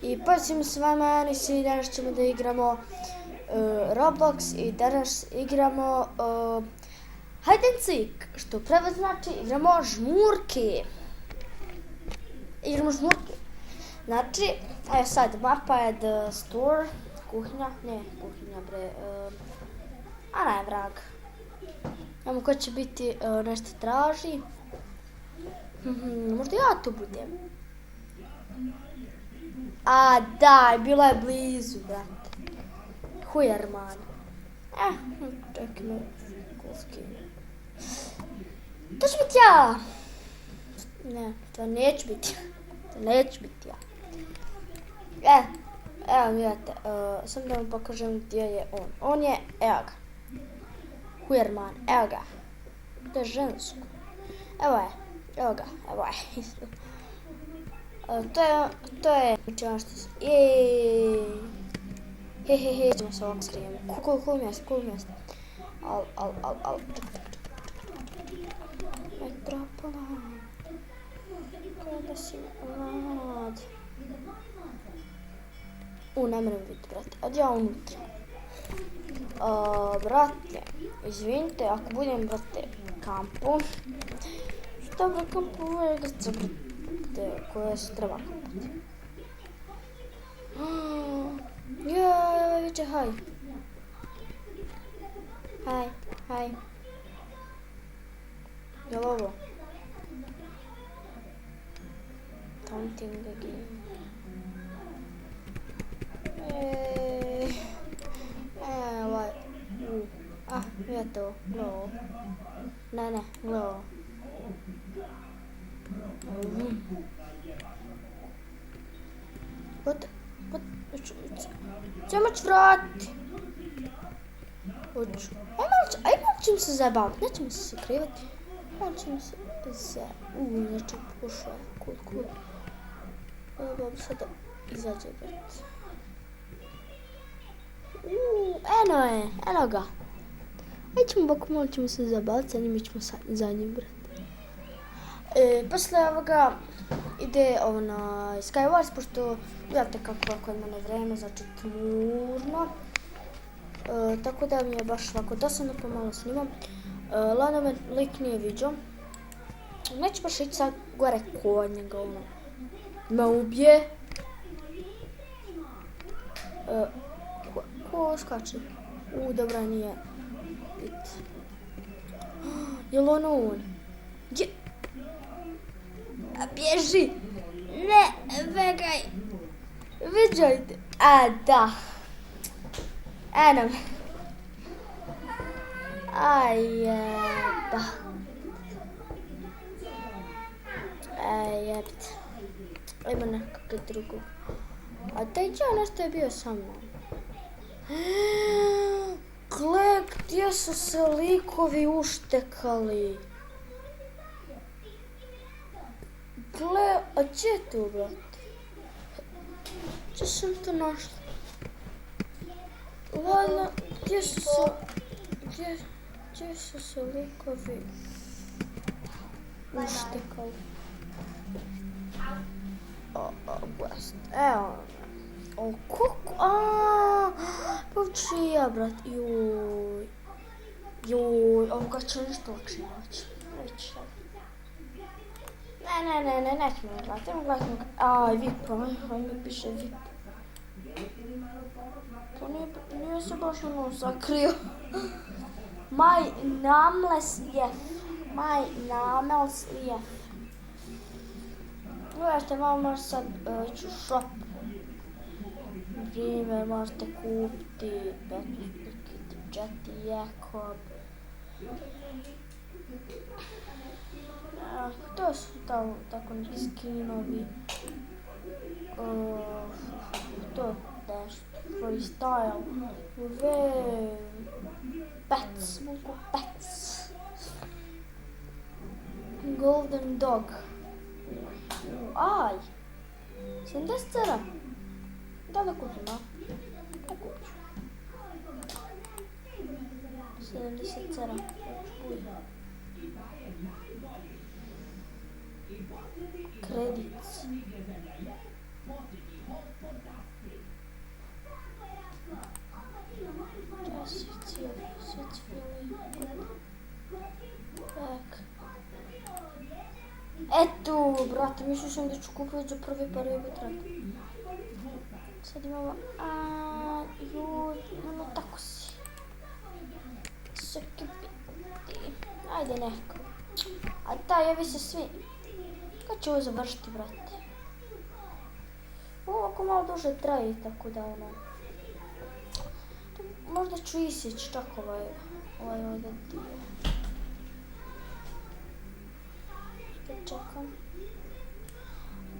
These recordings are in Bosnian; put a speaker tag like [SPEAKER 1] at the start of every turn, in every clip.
[SPEAKER 1] I pozdrav s vama, Anis, i danas ćemo da igramo Roblox i danas igramo Hide and Seek, što prevod znači igramo žmurke. Igramo žmurke. Znači, evo sad, mapa je the store, kuhinja, ne kuhinja bre, a ne vrag. Nemo ko će biti nešto traži. Možda ja tu budem. A daj, bila je blizu, brate. Hujerman. Čekaj, no, školski. To ću biti ja. Ne, to neću biti. To neću biti ja. Evo gledajte, sam da vam pokažem gdje je on. On je, evo ga. Hujerman, evo ga. To je žensko. Evo je, evo ga, evo je. To je ono što se... Hehehe, ćemo se ovako skrijem. Cool mjesto. Al. Metropola. Kada si mlad. Ne moram vidjeti, brate. Ad ja unutra. Brate, izvinite, ako budem, brate, kampu. Što bre kampu vegaca, brate, koje se treba kampati. Viče, haj. Haj. Jel' ovo? Taunting again. Je to, glow. Ne, glow. What? Ćemo ću vratiti. Hoću. Ajmo ćemo se zabaviti, nećemo se sakrivati. Ćemo se znači pošao je, cool. Evo bi sada izađe, brate. Eno ga. Malo ćemo se zabaviti, sa njim ćemo za njim, brate. Posle ovoga ide na Skywars, pošto gledate kako je mene vreme, znači tmurno. Tako da mi je baš ovako dosadno, pomalo snimam. Lano me lik nije vidio. Neću baš ići sad gore kod njega, me ubije. Ko skače? Dobra, nije. Jel' ono on? Bježi! Ne, vegaj! Viđajte! Da! Eno me! Jeba! Jebite! Ajmo nekakve drugo. A taj džao nešto je bio sa mnom. Gle, gdje su se likovi uštekali? Gle, a gdje je tu, brate? Gdje sam to našla? Lala, gdje su se likovi uštekali? Evo. Povčija, brat, joj, ovoga će nešto lakše naći. Ne, nećemo gledati, VIP, mi piše VIP. To nije se baš sakrio. My nameless jef. Gledajte, malo možda sad ići u shop. Primjer, možete kupiti Jetty, Jakob. To su tako neki skinovi. To je freestyle. Pets, mogu pets. Golden dog. 77. Da kupim, a? Da kupit ću. 77. Kredit. Eto, brate, mislio sam da ću kupiti za prvi potrat. Sad imamo, no tako si. Srki biti. Ajde neko. A javi se svi. Kad će ovo završiti, brate? Ovako malo duže traje, tako da ono... Možda ću isići čak ovaj ovdje dio. Čekam.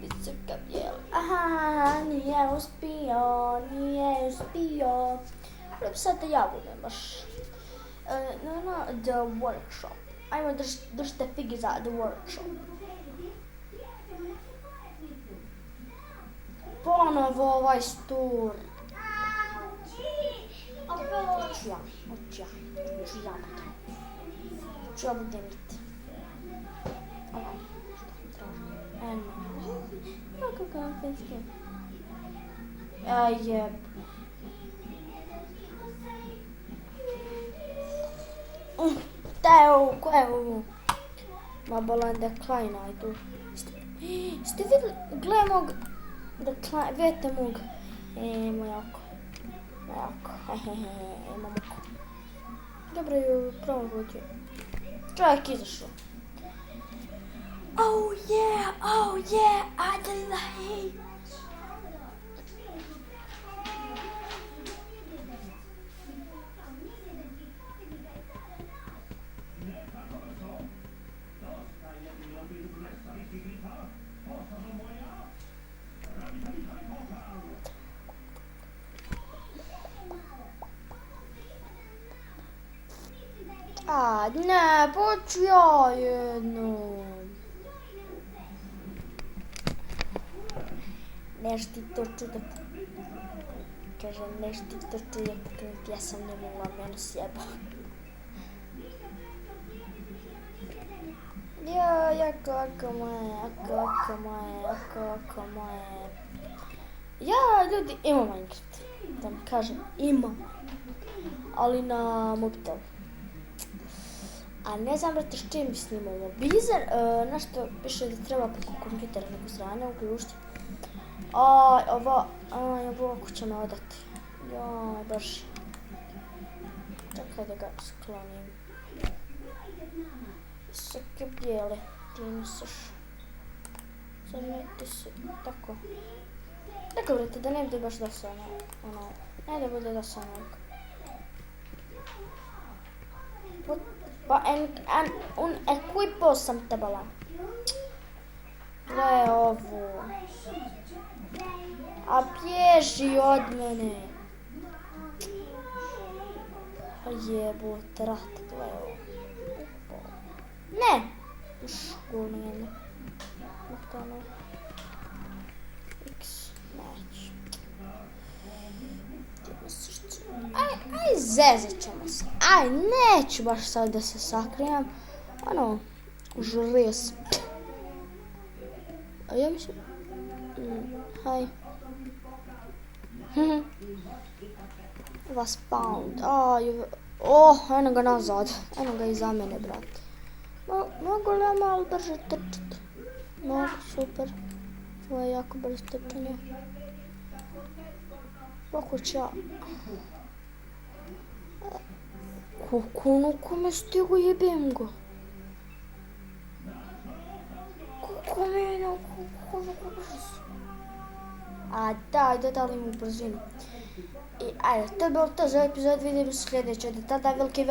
[SPEAKER 1] Visoka bijela. Aha, nije uspio. Prvo sad da ja budem baš. The workshop. Ajmo držite figi za the workshop. Ponovo ovaj stur. Hoću ja budem iti. Kako je finski? Jeb. Ko je ovo? Mabalanda Kleina je tu. Ste vidjeli? Gle mog... Vidite mog... Moj oko. Imam oko. Dobro ju promoguću. Čovjek izašao. Oh yeah, Adelaide! Ne, poću ja jedno. Neš ti to čudo. Kažem, neš ti to čudo pokrenuti, ja sam ne mogla, mene sjeba. Jako moje. Ja, ljudi, imam Minecraft. Da mi kažem, imam. Ali na mobitel. A ne znam, brate, s čim snimamo. Bizer, nešto piše da treba preko kompjutera neku strane uključiti. Ovo ako će me odati. Baš. Čekaj da ga sklonim. Visoke bijele, ti misliš. Zamijeti se, tako. Tako, brate, da ne bude baš dosadno. Ne da bude dosadno. Pa un equipo sam trebala. Gle ovo. A bježi od mene. A jebote, rat, gle ovo. Ne! Školno jedno. X, neću. Aj, zezat ćemo se. Aj, neću baš sad da se sakrijem. Žurio sam. A ja mislim... Haj. Was found. Eno ga nazad. Eno ga iza mene, brate. Mogu li ja malo brže trčati? Mogu, super. Ovo je jako brzo trčanje. Kako ću ja... Kako me stigu, jebem ga. Kako me je kako brzo. A dodali mu brzinu. I ajde, to je bilo to za epizod, vidimo se sljedeće. Do tada, veliki